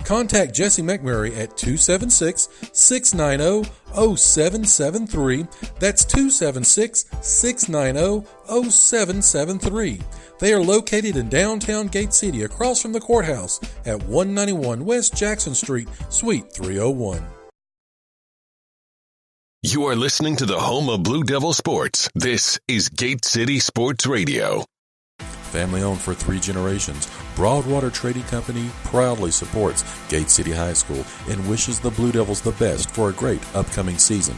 Contact Jesse McMurray at 276-690-0773. That's 276-690-0773. They are located in downtown Gate City across from the courthouse at 191 West Jackson Street, Suite 301. You are listening to the home of Blue Devil Sports. This is Gate City Sports Radio. Family owned for 3 generations, Broadwater Trading Company proudly supports Gate City High School and wishes the Blue Devils the best for a great upcoming season.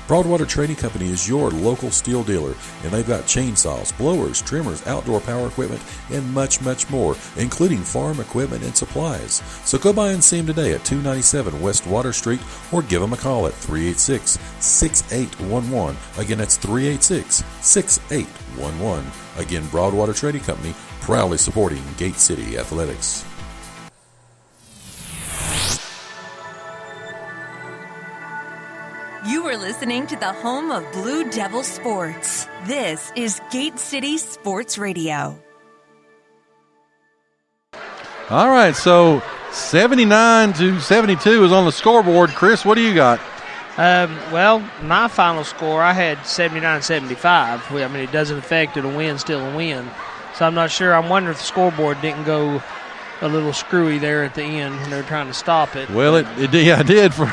Broadwater Trading Company is your local steel dealer, and they've got chainsaws, blowers, trimmers, outdoor power equipment, and much, much more, including farm equipment and supplies. So go by and see them today at 297 West Water Street, or give them a call at 386-6811. Again, that's 386-6811. Again, Broadwater Trading Company, proudly supporting Gate City Athletics. You are listening to the home of Blue Devil Sports. This is Gate City Sports Radio. All right, so 79-72 is on the scoreboard. Chris, what do you got? Well, my final score, I had 79-75. I mean, it doesn't affect it. A win, still a win. So I'm not sure. I'm wondering if the scoreboard didn't go a little screwy there at the end when they were trying to stop it. Well, it did for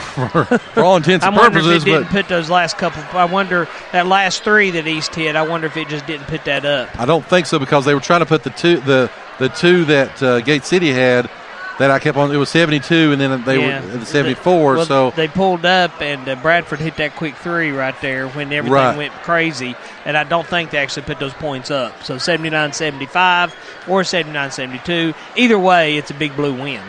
all intents and purposes. I wonder if it didn't put those last couple. I wonder that last 3 that East hit. I wonder if it just didn't put that up. I don't think so, because they were trying to put the two that Gate City had. That I kept on. It was 72, and then they were at 74. Well, so they pulled up, and Bradford hit that quick 3 right there when everything went crazy. And I don't think they actually put those points up. So 79-75 or 79-72. Either way, it's a big blue win.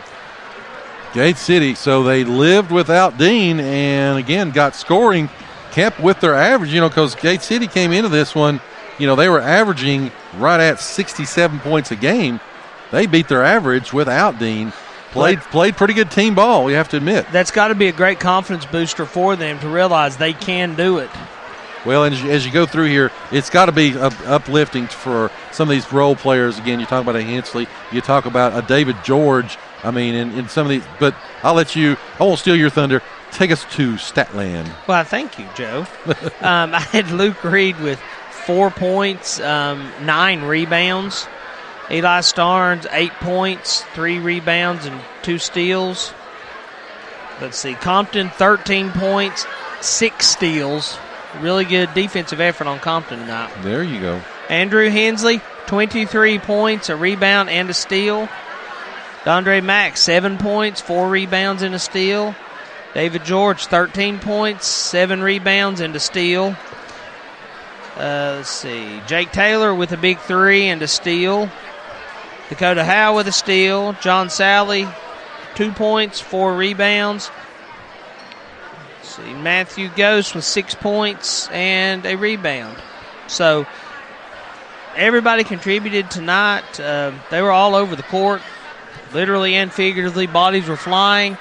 Gate City. So they lived without Dean, and again got scoring, kept with their average. Because Gate City came into this one, they were averaging right at 67 points a game. They beat their average without Dean. Played pretty good team ball, you have to admit. That's got to be a great confidence booster for them to realize they can do it. Well, and as you go through here, it's got to be uplifting for some of these role players. Again, you talk about a Hensley, you talk about a David George. I mean, in some of these, but I won't steal your thunder. Take us to Statland. Well, thank you, Joe. I had Luke Reed with 4 points, 9 rebounds. Eli Starnes, 8 points, 3 rebounds, and 2 steals. Let's see. Compton, 13 points, 6 steals. Really good defensive effort on Compton tonight. There you go. Andrew Hensley, 23 points, a rebound, and a steal. Dondre Mack, 7 points, 4 rebounds, and a steal. David George, 13 points, 7 rebounds, and a steal. Let's see. Jake Taylor with a big 3 and a steal. Dakota Howe with a steal. John Sally, 2 points, 4 rebounds. Let's see. Matthew Ghost with 6 points and a rebound. So everybody contributed tonight. They were all over the court, literally and figuratively. Bodies were flying.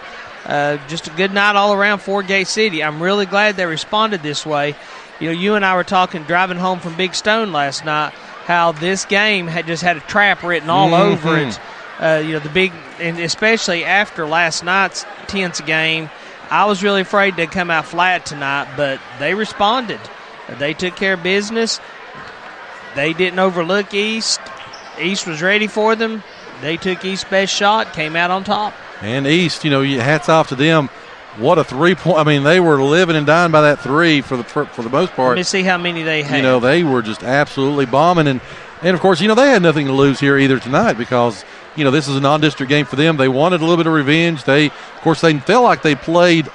Just a good night all around for Gate City. I'm really glad they responded this way. You and I were talking driving home from Big Stone last night, how this game had just had a trap written all over it. The big, and especially after last night's tense game, I was really afraid they'd come out flat tonight, but they responded. They took care of business. They didn't overlook East. East was ready for them. They took East's best shot, came out on top. And East, hats off to them. What a 3-point! I mean, they were living and dying by that 3 for the most part. Let me see how many they had. They were just absolutely bombing, and of course, they had nothing to lose here either tonight, because this is a non-district game for them. They wanted a little bit of revenge. They felt like they played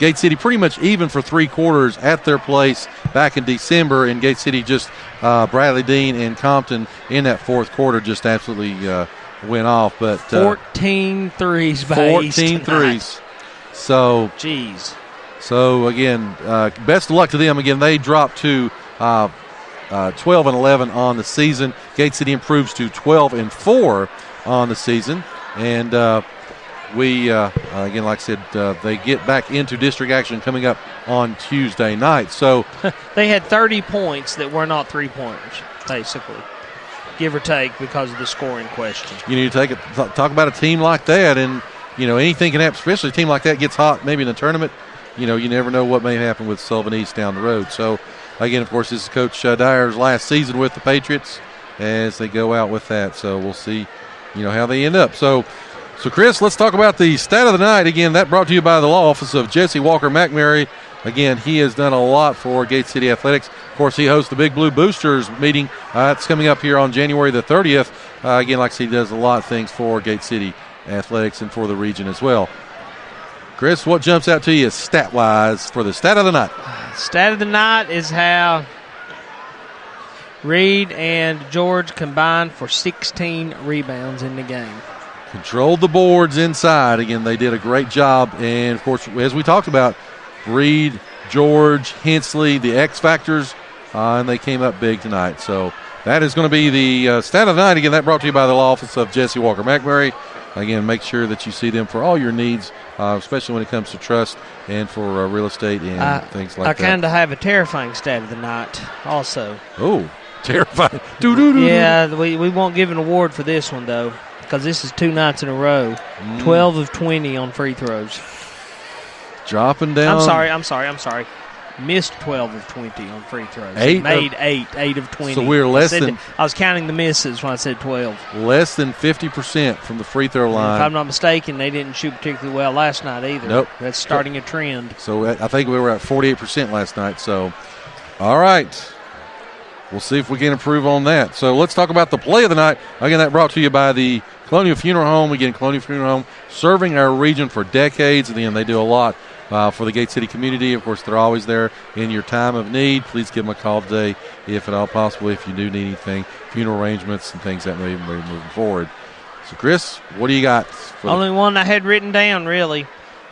Gate City pretty much even for 3 quarters at their place back in December, and Gate City just Bradley Dean and Compton in that 4th quarter just absolutely went off. But 14 threes by 14 threes. So, So again, best of luck to them. Again, they dropped to 12-11 on the season. Gate City improves to 12-4 on the season, and again, like I said, they get back into district action coming up on Tuesday night. So they had 30 points that were not 3-pointers, basically, give or take, because of the scoring question. You need to talk about a team like that, and anything can happen, especially a team like that gets hot maybe in the tournament. You never know what may happen with Sullivan East down the road. So, again, of course, this is Coach Dyer's last season with the Patriots as they go out with that. So we'll see, how they end up. So, Chris, let's talk about the stat of the night. Again, that brought to you by the law office of Jesse Walker McMurray. Again, he has done a lot for Gate City Athletics. Of course, he hosts the Big Blue Boosters meeting. It's coming up here on January the 30th. Again, like I said, he does a lot of things for Gate City Athletics and for the region as well. Chris, what jumps out to you stat-wise for the stat of the night? Stat of the night is how Reed and George combined for 16 rebounds in the game. Controlled the boards inside. Again, they did a great job. And, of course, as we talked about, Reed, George, Hensley, the X Factors, and they came up big tonight. So that is going to be the stat of the night. Again, that brought to you by the law office of Jesse Walker McMurray. Again, make sure that you see them for all your needs, especially when it comes to trust and for real estate and things like that. I kind of have a terrifying stat of the night also. Oh, terrifying. Yeah, we won't give an award for this one, though, because this is 2 nights in a row. 12 of 20 on free throws. Dropping down. I'm sorry. Missed 12 of 20 on free throws. Made 8 of 20. So we're less than. I was counting the misses when I said 12. Less than 50% from the free throw line. If I'm not mistaken, they didn't shoot particularly well last night either. Nope. That's starting a trend. So I think we were at 48% last night. So, all right. We'll see if we can improve on that. So let's talk about the play of the night. Again, that brought to you by the Colonial Funeral Home. Again, Colonial Funeral Home serving our region for decades. Again, they do a lot for the Gate City community. Of course, they're always there in your time of need. Please give them a call today, if at all possible, if you do need anything, funeral arrangements and things that may be moving forward. So, Chris, what do you got? Only one I had written down, really.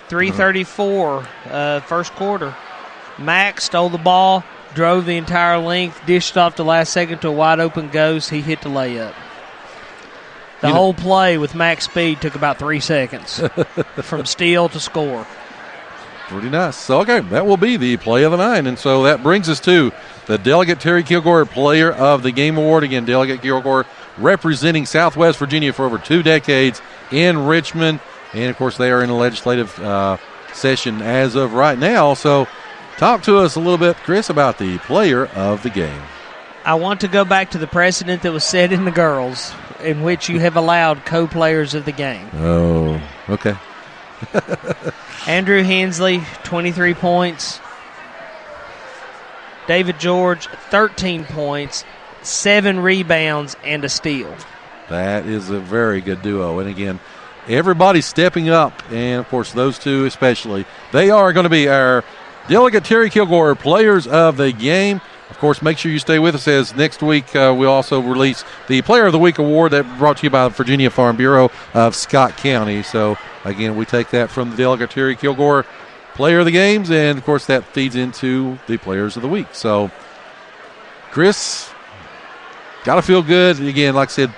3:34, first quarter. Mack stole the ball, drove the entire length, dished off the last second to a wide-open Ghost. He hit the layup. The whole play with max speed took about 3 seconds from steal to score. Pretty nice. So, okay, that will be the play of the night. And so that brings us to the Delegate Terry Kilgore Player of the Game Award. Again, Delegate Kilgore representing Southwest Virginia for over 2 decades in Richmond. And, of course, they are in a legislative session as of right now. So talk to us a little bit, Chris, about the Player of the Game. I want to go back to the precedent that was set in the girls, in which you have allowed co-players of the game. Oh, okay. Andrew Hensley, 23 points. David George, 13 points, 7 rebounds, and a steal. That is a very good duo. And, again, everybody's stepping up, and, of course, those two especially. They are going to be our Delegate Terry Kilgore Players of the Game. Of course, make sure you stay with us, as next week we'll also release the Player of the Week award that brought to you by the Virginia Farm Bureau of Scott County. So, again, we take that from the Delegate Terry Kilgore Player of the Games, and, of course, that feeds into the Players of the Week. So, Chris, got to feel good. Again, like I said,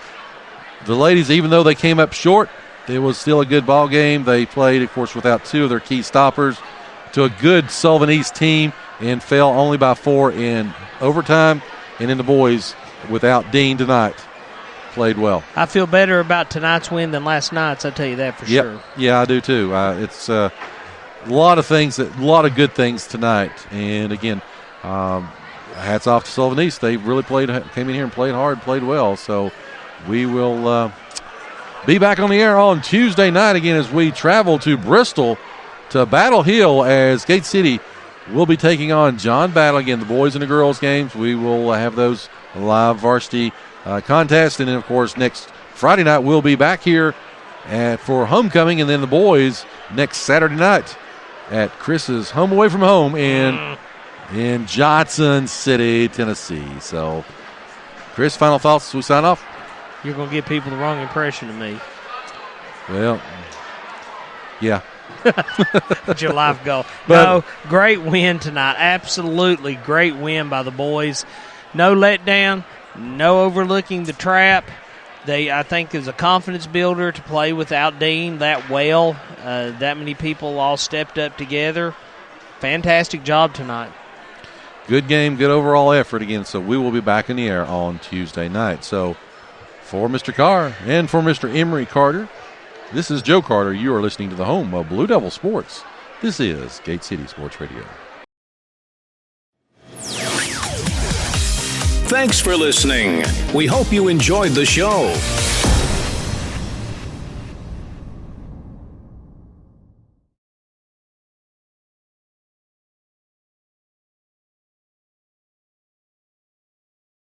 the ladies, even though they came up short, it was still a good ball game. They played, of course, without 2 of their key stoppers to a good Sullivan East team and fell only by 4 in overtime. And in the boys, without Dean tonight, played well. I feel better about tonight's win than last night's, I'll tell you that for sure. Yeah, I do too. It's a lot of things, a lot of good things tonight. And again, hats off to Sullivan East. They really came in here and played hard, played well. So we will be back on the air on Tuesday night again as we travel to Bristol to Battle Hill, as Gate City will be taking on John Battle. Again, the boys and the girls games. We will have those live varsity contests. And then, of course, next Friday night we'll be back here for homecoming. And then the boys next Saturday night at Chris's home away from home in Johnson City, Tennessee. So, Chris, final thoughts as we sign off? You're going to give people the wrong impression of me. Well, yeah. That's your life goal. No, great win tonight. Absolutely great win by the boys. No letdown, no overlooking the trap. I think is a confidence builder to play without Dean that well. That many people all stepped up together. Fantastic job tonight. Good game, good overall effort again. So we will be back in the air on Tuesday night. So for Mr. Carr and for Mr. Emery Carter, This is Joe Carter. You are listening to the home of Blue Devil Sports. This is Gate City Sports Radio. Thanks for listening. We hope you enjoyed the show.